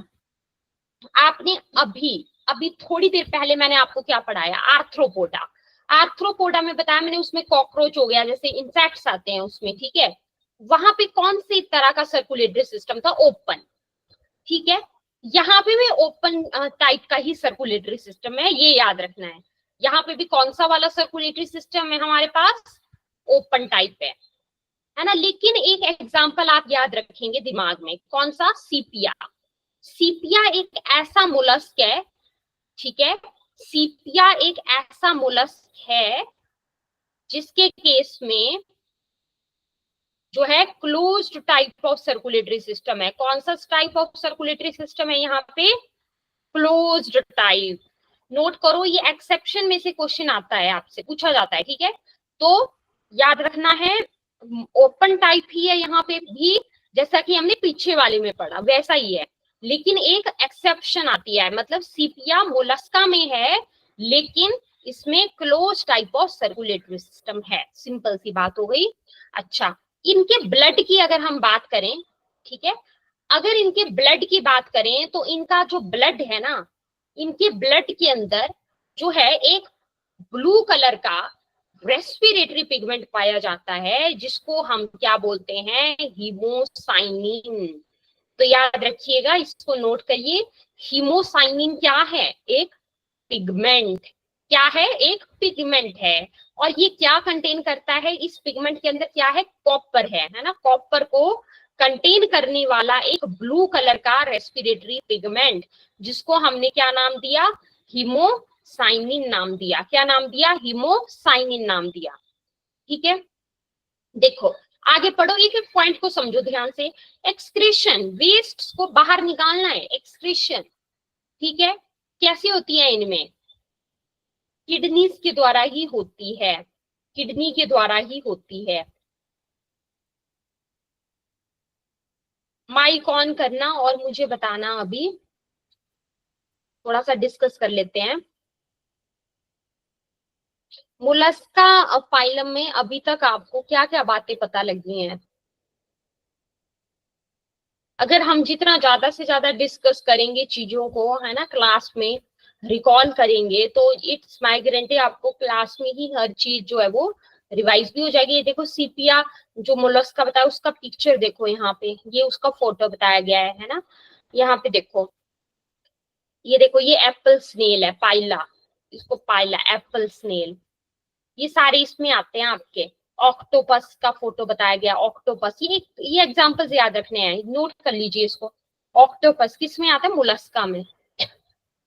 आपने अभी अभी थोड़ी देर पहले मैंने आपको क्या पढ़ाया? आर्थ्रोपोडा। आर्थ्रोपोडा में बताया मैंने, उसमें कॉकरोच हो गया, जैसे इंसेक्ट्स आते हैं उसमें, ठीक है। वहां पे कौन सी तरह का सर्कुलेटरी सिस्टम था? ओपन, ठीक है। यहाँ पे भी ओपन टाइप का ही सर्कुलेटरी सिस्टम है, ये याद रखना है। यहाँ पे भी कौन सा वाला सर्कुलेटरी सिस्टम है हमारे पास? ओपन टाइप है ना। लेकिन एक एग्जांपल आप याद रखेंगे दिमाग में, कौन सा? सीपिया। सीपिया एक ऐसा मोलस्क है, ठीक है। सीपिया एक ऐसा मोलस्क है जिसके केस में जो है closed type of circulatory system है। कौन सा टाइप ऑफ सर्कुलेटरी सिस्टम है यहाँ पे? Closed type. नोट करो, ये एक्सेप्शन में से क्वेश्चन आता है, आपसे पूछा जाता है, ठीक है। तो याद रखना है, ओपन टाइप ही है यहाँ पे भी, जैसा कि हमने पीछे वाले में पढ़ा वैसा ही है। लेकिन एक एक्सेप्शन आती है, मतलब सीपिया मोलस्का में है, लेकिन इसमें close type of circulatory system है। सिंपल सी बात हो गई। अच्छा, इनके ब्लड की अगर हम बात करें, ठीक है, अगर इनके ब्लड की बात करें तो इनका जो ब्लड है ना, इनके ब्लड के अंदर जो है एक ब्लू कलर का रेस्पिरेटरी पिगमेंट पाया जाता है, जिसको हम क्या बोलते हैं? हीमोसाइनिन। तो याद रखिएगा, इसको नोट करिए। हीमोसाइनिन क्या है? एक पिगमेंट। क्या है? एक पिगमेंट है। और ये क्या कंटेन करता है? इस पिगमेंट के अंदर क्या है? कॉपर है ना। कॉपर को कंटेन करने वाला एक ब्लू कलर का रेस्पिरेटरी पिगमेंट, जिसको हमने क्या नाम दिया? हीमोसाइनिन नाम दिया। क्या नाम दिया? हीमोसाइनिन नाम दिया, ठीक है। देखो, आगे पढ़ो, एक एक पॉइंट को समझो ध्यान से। एक्सक्रीशन, वेस्ट को बाहर निकालना है, एक्सक्रीशन, ठीक है। कैसी होती है इनमें? किडनीज के द्वारा ही होती है, किडनी के द्वारा ही होती है। माइक ऑन करना और मुझे बताना, अभी थोड़ा सा डिस्कस कर लेते हैं। मोलस्का फाइलम में अभी तक आपको क्या क्या बातें पता लगी हैं? अगर हम जितना ज्यादा से ज्यादा डिस्कस करेंगे चीजों को, है ना, क्लास में रिकॉल करेंगे, तो इट्स माय गारंटी आपको क्लास में ही हर चीज जो है वो रिवाइज भी हो जाएगी। ये देखो सीपिया जो मोलस्का बताया उसका पिक्चर देखो यहाँ पे, ये उसका फोटो बताया गया है ना। यहाँ पे देखो, ये देखो, ये एप्पल स्नेल है, पाइला, इसको पाइला एप्पल स्नेल, ये सारे इसमें आते हैं आपके। ऑक्टोपस का फोटो बताया गया, ऑक्टोपस, ये एग्जांपल्स याद रखने हैं, नोट कर लीजिए इसको। ऑक्टोपस किस में आता है? मोलस्का में।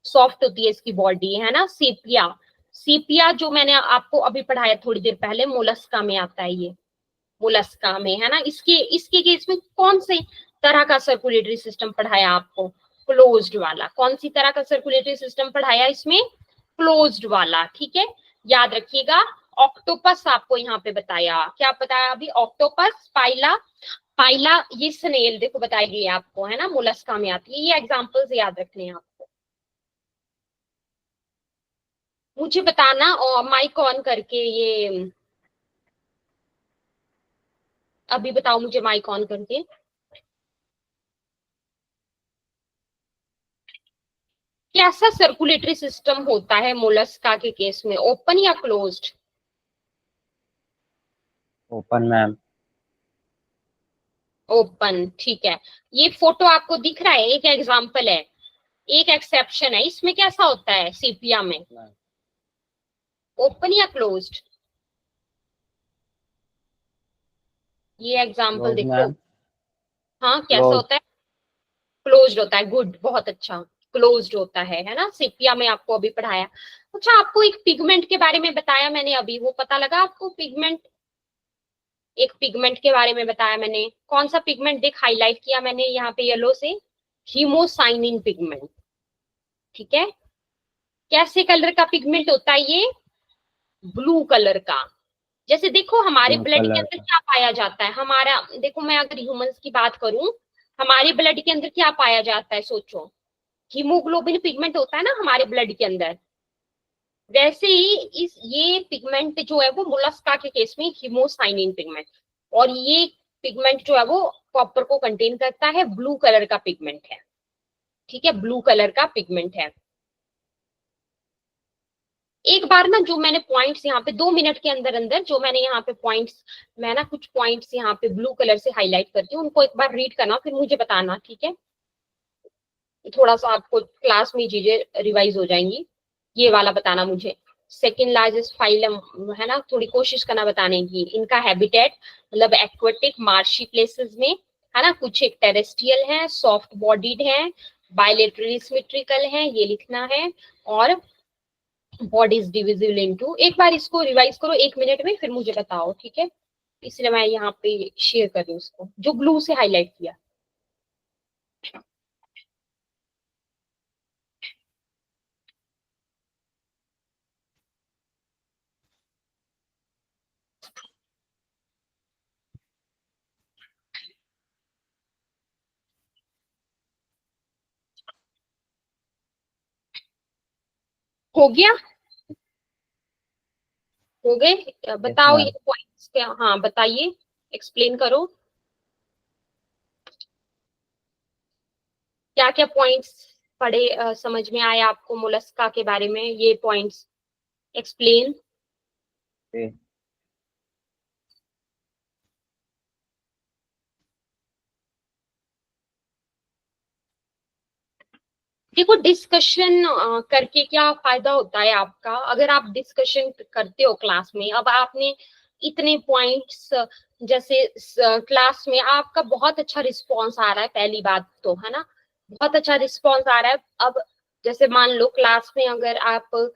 सॉफ्ट होती है इसकी बॉडी, है ना। सीपिया, सीपिया जो मैंने आपको अभी पढ़ाया थोड़ी देर पहले, मोलस्का में आता है ये, मोलस्का में, है ना। इसके इसके केस में कौन से तरह का सर्कुलेटरी सिस्टम पढ़ाया आपको? क्लोज्ड वाला। कौन सी तरह का सर्कुलेटरी सिस्टम पढ़ाया इसमें? क्लोज्ड वाला, ठीक है, याद रखिएगा। ऑक्टोपस आपको यहाँ पे बताया, क्या बताया अभी? ऑक्टोपस, पाइला, पाइला ये स्नेल देखो बताई गई आपको, है ना, मोलस्का में आती है। ये एग्जांपल्स याद रखने हैं आपको। मुझे बताना, और माइक ऑन करके, ये अभी बताओ मुझे माइक ऑन करके, कैसा सर्कुलेटरी सिस्टम होता है मोलस्का के केस में, ओपन या क्लोज्ड? Open ma'am. ओपन, ठीक है। ये फोटो आपको दिख रहा है, एक एग्जांपल है, एक एक्सेप्शन है, इसमें कैसा होता है सीपिया में, ओपन या क्लोज्ड? ये एग्जांपल क्लोज देखो। मैम। हाँ, कैसा क्लोज। होता है? क्लोज्ड होता है, गुड, बहुत अच्छा, क्लोज्ड होता है ना। सेपिया में आपको अभी पढ़ाया। अच्छा, आपको एक पिगमेंट के बारे में बताया मैंने अभी, वो पता लगा आपको? पिगमेंट, एक पिगमेंट के बारे में बताया मैंने, कौन सा पिगमेंट देख हाईलाइट किया मैंने यहाँ पे येलो से? हीमोसाइनिन पिगमेंट, ठीक है। कैसे कलर का पिगमेंट होता है ये? ब्लू कलर का। जैसे देखो हमारे ब्लू ब्लड के कलर अंदर का। क्या पाया जाता है, हमारा देखो, मैं अगर ह्यूमंस की बात करूं, हमारे ब्लड के अंदर क्या पाया जाता है, सोचो। हीमोग्लोबिन पिगमेंट होता है ना हमारे ब्लड के अंदर। वैसे ही इस ये पिगमेंट जो है वो मोलस्का के केस में हीमोसाइनिन पिगमेंट, और ये पिगमेंट जो है वो कॉपर को कंटेन करता है, ब्लू कलर का पिगमेंट है, ठीक है, ब्लू कलर का पिगमेंट है। एक बार ना, जो मैंने पॉइंट्स यहाँ पे 2 मिनट के अंदर अंदर जो मैंने यहाँ पे पॉइंट्स, मैं ना कुछ पॉइंट्स यहाँ पे ब्लू कलर से हाईलाइट करती हूँ, उनको एक बार रीड करना, फिर मुझे बताना, ठीक है। थोड़ा सा आपको क्लास में चीजें रिवाइज हो जाएंगी। ये वाला बताना मुझे, सेकेंड लार्जेस्ट फाइलम, है ना, थोड़ी कोशिश करना बताने की। इनका हैबिटेट मतलब एक्वेटिक मार्शी प्लेसेस में, है ना, कुछ एक टेरेस्ट्रियल है, सॉफ्ट बॉडीड है, बायलेटरली सिमेट्रिकल है, ये लिखना है, और बॉडी इज डिविजिबल इनटू। एक बार इसको रिवाइज करो 1 मिनट में, फिर मुझे बताओ, ठीक है। इसलिए मैं यहाँ पे शेयर कर रही हूँ उसको, जो ब्लू से हाईलाइट किया। हो गया? हो गए? यस बताओ ये मैम। पॉइंट्स क्या, हाँ बताइए, एक्सप्लेन करो, क्या क्या पॉइंट्स पढ़े, समझ में आया आपको मोलस्का के बारे में, ये पॉइंट्स एक्सप्लेन। देखो, डिस्कशन करके क्या फायदा होता है आपका, अगर आप डिस्कशन करते हो क्लास में। अब आपने इतने पॉइंट्स, जैसे क्लास में आपका बहुत अच्छा रिस्पॉन्स आ रहा है, पहली बात तो, है ना, बहुत अच्छा रिस्पॉन्स आ रहा है। अब जैसे मान लो क्लास में अगर आप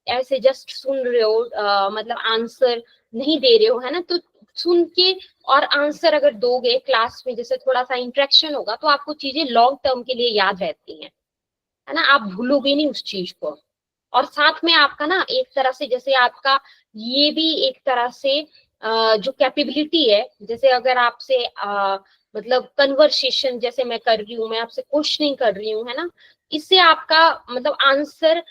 ऐसे जस्ट सुन रहे हो, मतलब आंसर नहीं दे रहे हो, है ना, तो सुन के और आंसर अगर दोगे क्लास में, जैसे थोड़ा सा इंटरेक्शन होगा, तो आपको चीजें लॉन्ग टर्म के लिए याद रहती हैं, है ना, आप भूलोगे नहीं उस चीज को। और साथ में आपका ना एक तरह से, जैसे आपका ये भी एक तरह से जो कैपेबिलिटी है, जैसे अगर आपसे मतलब कन्वर्सेशन जैसे मैं कर रही हूँ, मैं आपसे क्वेश्चनिंग कर रही हूँ, है ना, इससे आपका मतलब आंसर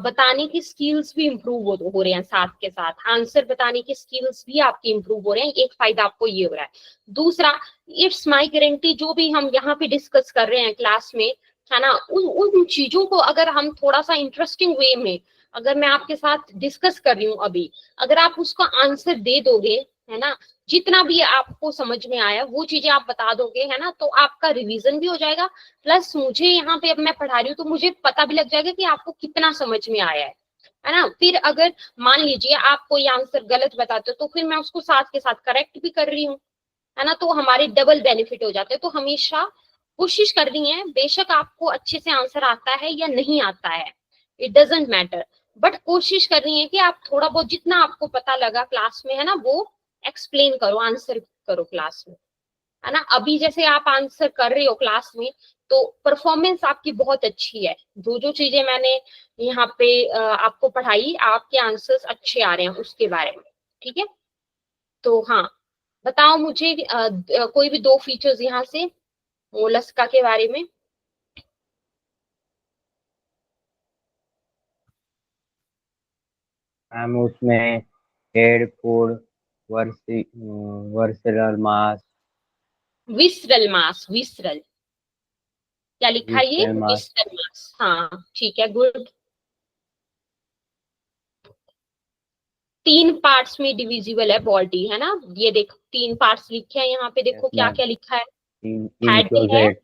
बताने की स्किल्स भी इम्प्रूव हो रहे हैं, साथ के साथ आंसर बताने की स्किल्स भी आपकी इम्प्रूव हो रहे हैं। एक फायदा आपको ये हो रहा है। दूसरा, इट्स माई गारंटी, जो भी हम यहाँ पे डिस्कस कर रहे हैं क्लास में, है ना, उन चीजों को अगर हम थोड़ा सा इंटरेस्टिंग वे में, अगर मैं आपके साथ डिस्कस कर रही हूँ अभी, अगर आप उसका आंसर दे दोगे, है ना, जितना भी आपको समझ में आया वो चीजें आप बता दोगे, है ना, तो आपका रिवीजन भी हो जाएगा। प्लस मुझे यहाँ पे अब मैं पढ़ा रही हूँ तो मुझे पता भी लग जाएगा कि आपको कितना समझ में आया है ना। फिर अगर मान लीजिए आप कोई आंसर गलत बताते हो तो फिर मैं उसको साथ के साथ करेक्ट भी कर रही हूँ, है ना, तो हमारे डबल बेनिफिट हो जाते हैं। तो हमेशा कोशिश करनी है, बेशक आपको अच्छे से आंसर आता है या नहीं आता है, इट डजेंट मैटर, बट कोशिश करनी है कि आप थोड़ा बहुत जितना आपको पता लगा क्लास में, है ना, वो एक्सप्लेन करो, आंसर करो क्लास में, है ना। अभी जैसे आप आंसर कर रहे हो क्लास में, तो परफॉर्मेंस आपकी बहुत अच्छी है। जो जो चीजें मैंने यहाँ पे आपको पढ़ाई, आपके आंसर्स अच्छे आ रहे हैं उसके बारे में, ठीक है। तो हाँ, बताओ मुझे कोई भी दो फीचर्स यहाँ से मोलस्का के बारे में। मैम उसमें हेड, फूड, वर्सिलर मास, विसरल मास, विसरल, क्या लिखा है ये, विस्फर मास। विसरल मास, हाँ ठीक है, गुड। तीन पार्ट्स में डिविजिबल है बॉडी, है ना, ये देखो तीन पार्ट्स लिखे हैं यहाँ पे, यस देखो क्या मैम, क्या लिखा है। हेड है, इनक्लोजेड।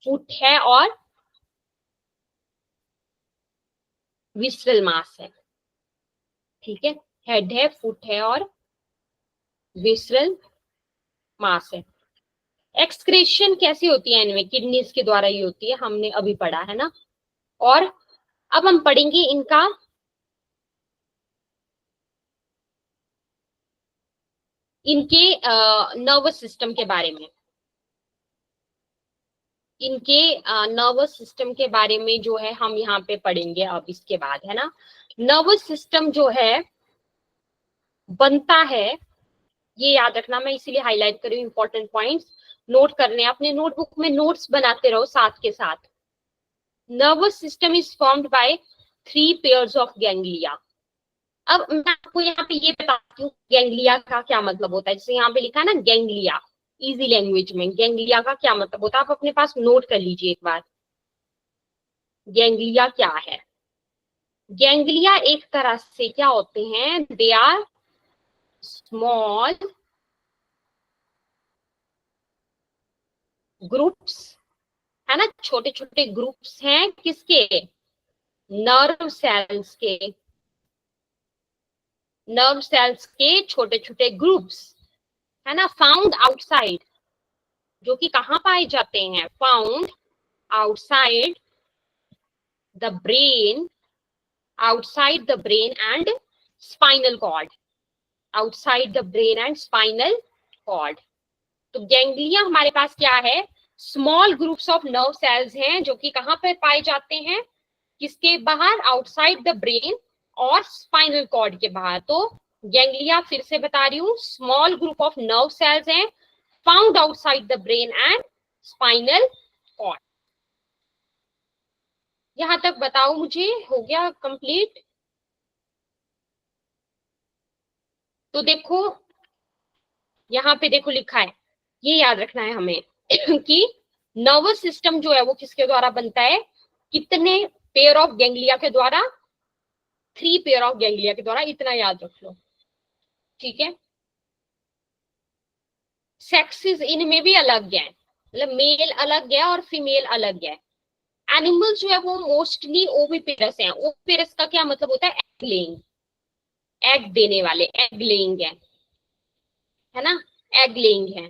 फुट है और विसरल मास है, ठीक है। हेड है, फुट है और विसरल मास है। एक्सक्रेशन कैसी होती है इनमें, किडनीज के द्वारा ही होती है, हमने अभी पढ़ा है ना। और अब हम पढ़ेंगे इनका इनके नर्वस सिस्टम के बारे में। इनके नर्वस सिस्टम के बारे में जो है हम यहाँ पे पढ़ेंगे अब इसके बाद, है ना। नर्वस सिस्टम जो है बनता है, ये याद रखना, मैं इसीलिए हाईलाइट कर रही हूँ, इंपॉर्टेंट पॉइंट्स नोट करने, अपने नोटबुक में नोट्स बनाते रहो साथ के साथ। Nervous system is formed by 3 pairs of ganglia. अब मैं आपको यहाँ पे ये बताती हूँ गैंग्लिया का क्या मतलब होता है। जैसे यहाँ पे लिखा है ना गैंग्लिया, इजी लैंग्वेज में गैंग्लिया का क्या मतलब होता है, आप अपने पास नोट कर लीजिए एक बार, गैंग्लिया क्या है। गैंग्लिया एक तरह से क्या होते हैं, दे आर स्मॉल ग्रुप्स, है ना, छोटे छोटे ग्रुप्स हैं किसके, नर्व सेल्स के, नर्व सेल्स के छोटे छोटे ग्रुप्स, है ना, फाउंड आउटसाइड, जो कि कहाँ पाए जाते हैं, found outside the brain, outside the brain and spinal cord, outside the brain and spinal cord। तो गैंग्लिया हमारे पास क्या है, small groups of nerve cells हैं जो कि कहां पर पाए जाते हैं, किसके बाहर, आउटसाइड द ब्रेन और स्पाइनल कॉर्ड के बाहर। तो गैंग्लिया फिर से बता रही हूँ, small group of nerve cells हैं found outside the brain and spinal cord. यहां तक बताओ मुझे, हो गया कंप्लीट। तो देखो यहाँ पे देखो लिखा है, ये याद रखना है हमें कि नर्वस सिस्टम जो है वो किसके द्वारा बनता है, कितने पेयर ऑफ गैंग्लिया के द्वारा, 3 पेयर ऑफ गैंग्लिया के द्वारा, इतना याद रख लो, ठीक है। सेक्सेस इनमें भी अलग है, मतलब मेल अलग है और फीमेल अलग है। एनिमल्स जो है वो मोस्टली ओविपेरस हैं। ओविपेरस का क्या मतलब होता है, एग लेइंग, एग देने वाले, एग लेइंग है ना, एग लेइंग है।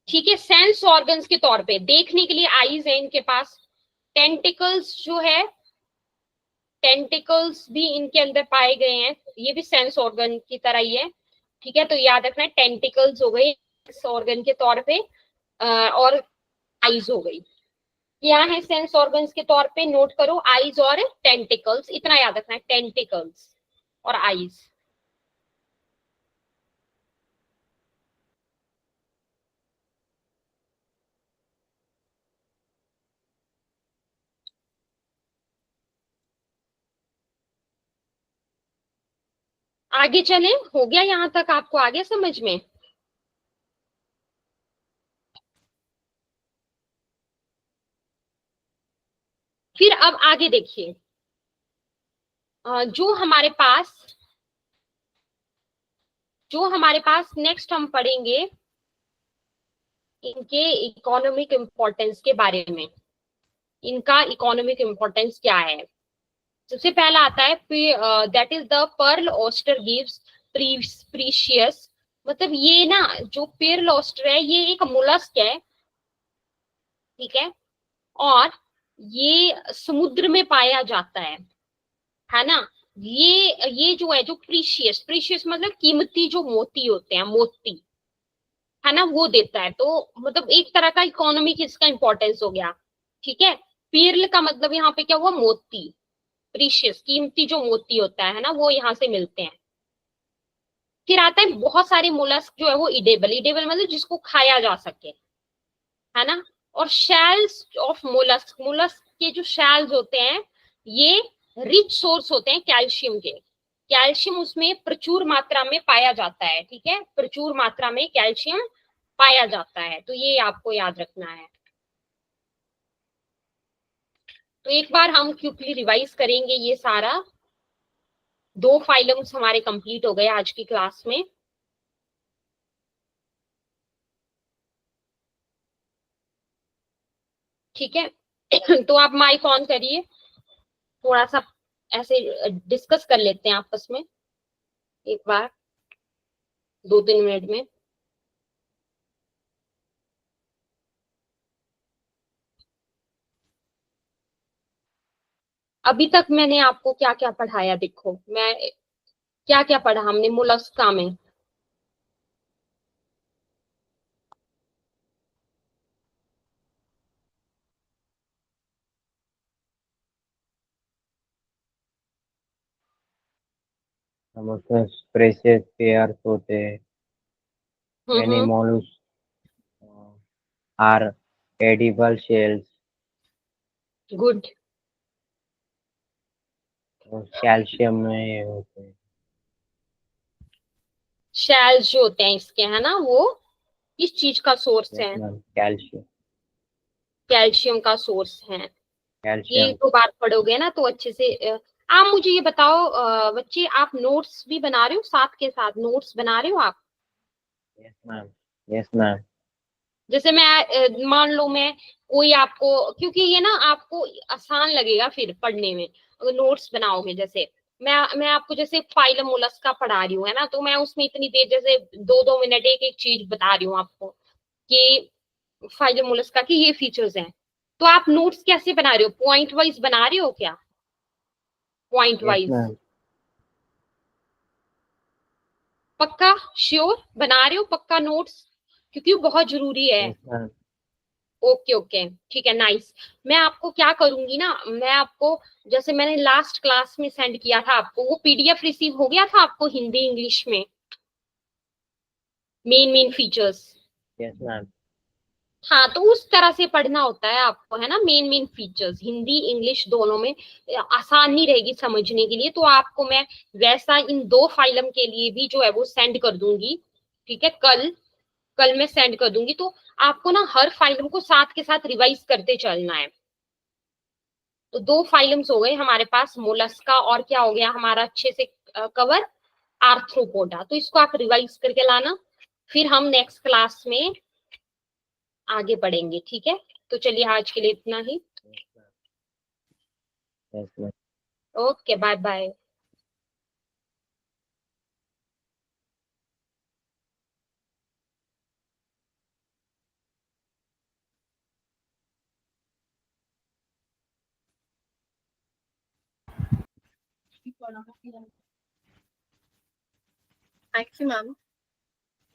ठीक है, सेंस ऑर्गन्स के तौर पे देखने के लिए आईज है इनके पास, टेंटिकल्स जो है, टेंटिकल्स भी इनके अंदर पाए गए हैं, ये भी सेंस ऑर्गन की तरह ही है, ठीक है। तो याद रखना है टेंटिकल्स हो गई ऑर्गन के तौर पे और आईज हो गई, क्या है सेंस ऑर्गन्स के तौर पे, नोट करो, आईज और टेंटिकल्स, इतना याद रखना है, टेंटिकल्स और आईज। आगे चलें, हो गया यहां तक, आपको आ गया समझ में? फिर अब आगे देखिए, जो हमारे पास नेक्स्ट हम पढ़ेंगे इनके इकोनॉमिक इंपॉर्टेंस के बारे में। इनका इकोनॉमिक इंपॉर्टेंस क्या है? सबसे पहला आता है that is the pearl oyster gives precious, मतलब ये ना जो पर्ल ऑयस्टर है ये एक मोलस्क है, ठीक है, और ये समुद्र में पाया जाता है ना। ये जो है, जो प्रीशियस, प्रीशियस मतलब कीमती जो मोती होते हैं, मोती, है ना, वो देता है। तो मतलब एक तरह का इकोनॉमिक इसका इंपॉर्टेंस हो गया, ठीक है। पर्ल का मतलब यहाँ पे क्या हुआ, मोती, प्रीशियस कीमती जो मोती होता है ना, वो यहाँ से मिलते हैं। फिर आता है बहुत सारे मोलस्क जो है वो इडेबल, इडेबल मतलब जिसको खाया जा सके, है ना। और शेल्स ऑफ मोलस्क, मोलस्क के जो शेल्स होते हैं ये रिच सोर्स होते हैं कैल्शियम के, कैल्शियम उसमें प्रचुर मात्रा में पाया जाता है, ठीक है, प्रचुर मात्रा में कैल्शियम पाया जाता है, तो ये आपको याद रखना है। तो एक बार हम क्विकली रिवाइज करेंगे ये सारा। 2 फाइलम्स हमारे कंप्लीट हो गए आज की क्लास में। ठीक है तो आप माइक ऑन करिए, थोड़ा सा ऐसे डिस्कस कर लेते हैं आपस में एक बार, 2-3 मिनट में। अभी तक मैंने आपको क्या क्या पढ़ाया, देखो मैं क्या क्या पढ़ा हमने मोलस्का में। हम उसमें प्रेसियस पेयर्स होते हैं, many hmm, mollusks are edible shells, good. और कैल्शियम में होते हैं। शेल्स जो होते हैं इसके, है ना, वो किस चीज का सोर्स यस है, मैम, कैल्शियम, कैल्शियम का सोर्स है। ये कैल्शियम। 2 बार पढ़ोगे ना तो अच्छे से आप मुझे ये बताओ, बच्चे आप नोट्स भी बना रहे हो, साथ के साथ नोट्स बना रहे हो आप? Yes ma'am, yes ma'am. जैसे मैं मान लो मैं कोई आपको, क्योंकि ये ना आपको आसान लगेगा फिर पढ़ने में अगर नोट्स बनाओगे। जैसे मैं आपको जैसे फाइलम मोलस्का पढ़ा रही हूँ, है ना, तो मैं उसमें इतनी देर जैसे 2-2 मिनट एक एक चीज बता रही हूँ आपको कि फाइलम मोलस्का की ये फीचर्स हैं। तो आप नोट्स कैसे बना रहे हो, पॉइंट वाइज बना रहे हो क्या, पॉइंट यस वाइज? मैम, पक्का श्योर बना रहे हो, पक्का नोट्स, क्योंकि वो बहुत जरूरी है। Yes ma'am. ओके ओके, ठीक है, नाइस। मैं आपको क्या करूंगी ना, मैं आपको जैसे मैंने लास्ट क्लास में सेंड किया था आपको, वो पीडीएफ रिसीव हो गया था आपको हिंदी इंग्लिश में, main main features? Yes ma'am. हाँ, तो उस तरह से पढ़ना होता है आपको, है ना, main main features Hindi English दोनों में आसानी रहेगी समझने के लिए। तो आपको मैं वैसा इन 2 फाइलम के लिए भी जो है वो सेंड कर दूंगी, ठीक है, कल कल मैं सेंड कर दूंगी। तो आपको ना हर फाइलम को साथ के साथ रिवाइज करते चलना है। तो 2 फाइलम्स हो गए हमारे पास, मोलस्का और क्या हो गया हमारा अच्छे से कवर, आर्थ्रोपोडा। तो इसको आप रिवाइज करके लाना, फिर हम नेक्स्ट क्लास में आगे बढ़ेंगे, ठीक है। तो चलिए आज के लिए इतना ही। Yes ma'am. Okay, bye bye. Thank you, ma'am.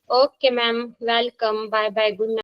Okay ma'am, welcome, bye bye, good night.